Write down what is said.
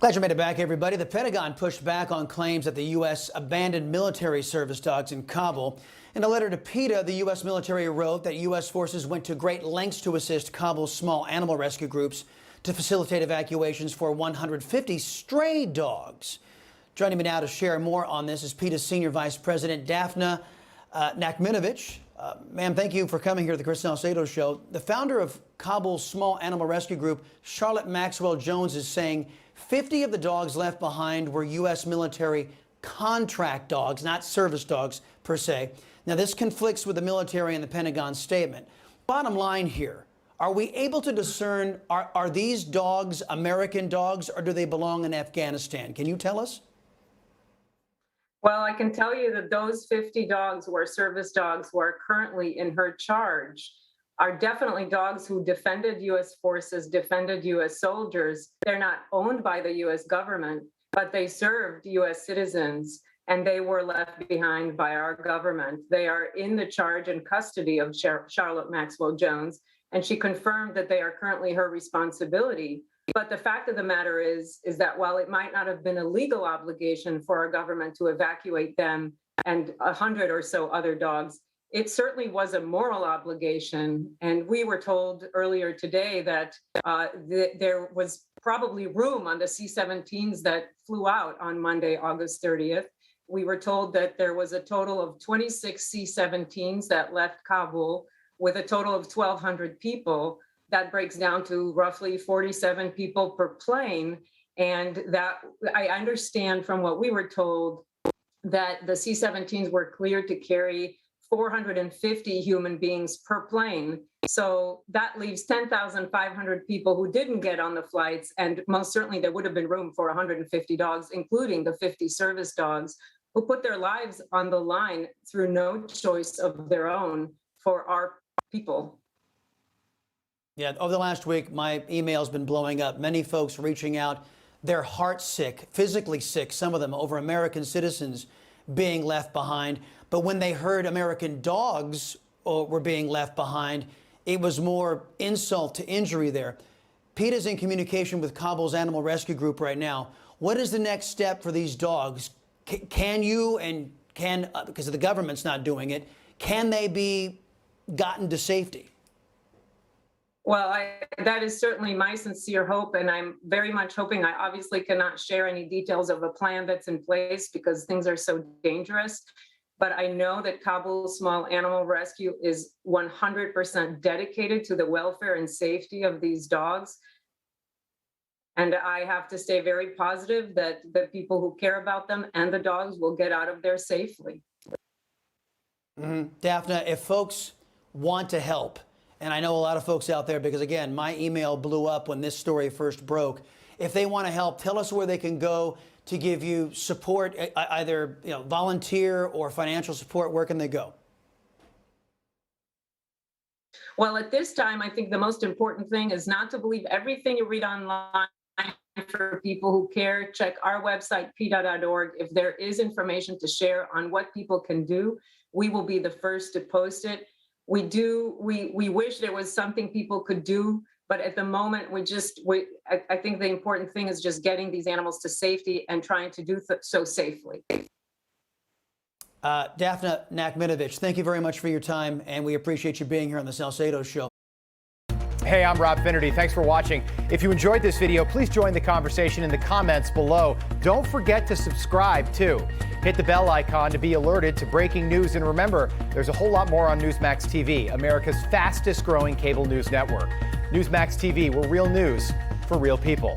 Glad you made it back, everybody. The Pentagon pushed back on claims that the U.S. abandoned military service dogs in Kabul. In a letter to PETA, the U.S. military wrote that U.S. forces went to great lengths to assist Kabul's small animal rescue groups to facilitate evacuations for 150 stray dogs. Joining me now to share more on this is PETA's Senior Vice President, Daphna Nachminovitch. Ma'am, thank you for coming here to the Chris Salcedo Show. The founder of Kabul's small animal rescue group, Charlotte Maxwell Jones, is saying 50 of the dogs left behind were U.S. military contract dogs, not service dogs per se. Now, this conflicts with the military and the Pentagon statement. Bottom line here, are we able to discern, are these dogs American dogs or do they belong in Afghanistan? Can you tell us? Well, I can tell you that those 50 dogs were service dogs who are currently in her charge are definitely dogs who defended U.S. forces, defended U.S. soldiers. They're not owned by the U.S. government, but they served U.S. citizens, and they were left behind by our government. They are in the charge and custody of Charlotte Maxwell Jones, and she confirmed that they are currently her responsibility. But the fact of the matter is that while it might not have been a legal obligation for our government to evacuate them and 100 or so other dogs, it certainly was a moral obligation. And we were told earlier today that there was probably room on the C-17s that flew out on Monday, August 30th. We were told that there was a total of 26 C-17s that left Kabul with a total of 1,200 people. That breaks down to roughly 47 people per plane. And that I understand from what we were told that the C-17s were cleared to carry 450 human beings per plane. So that leaves 10,500 people who didn't get on the flights. And most certainly there would have been room for 150 dogs, including the 50 service dogs, who put their lives on the line through no choice of their own for our people. Yeah, over the last week, my email's been blowing up. Many folks reaching out. They're heart sick, physically sick, some of them, over American citizens being left behind. But when they heard American dogs were being left behind, it was more insult to injury there. PETA's in communication with Kabul's animal rescue group right now. What is the next step for these dogs? Can you and can, because the government's not doing it, can they be gotten to safety? Well, that is certainly my sincere hope, and I'm very much hoping. I obviously cannot share any details of a plan that's in place because things are so dangerous, but I know that Kabul Small Animal Rescue is 100% dedicated to the welfare and safety of these dogs. And I have to stay very positive that the people who care about them and the dogs will get out of there safely. Daphna, if folks want to help, and I know a lot of folks out there, because again, my email blew up when this story first broke. If they want to help, tell us where they can go to give you support, either volunteer or financial support. Where can they go? Well, at this time, I think the most important thing is not to believe everything you read online. For people who care, check our website, PETA.org. If there is information to share on what people can do, we will be the first to post it. We wish there was something people could do, but at the moment, I think the important thing is just getting these animals to safety and trying to do so safely. Daphna Nachminovitch, thank you very much for your time, and we appreciate you being here on the Salcedo Show. Hey, I'm Rob Finnerty. Thanks for watching. If you enjoyed this video, please join the conversation in the comments below. Don't forget to subscribe, too. Hit the bell icon to be alerted to breaking news. And remember, there's a whole lot more on Newsmax TV, America's fastest growing cable news network. Newsmax TV, where real news for real people.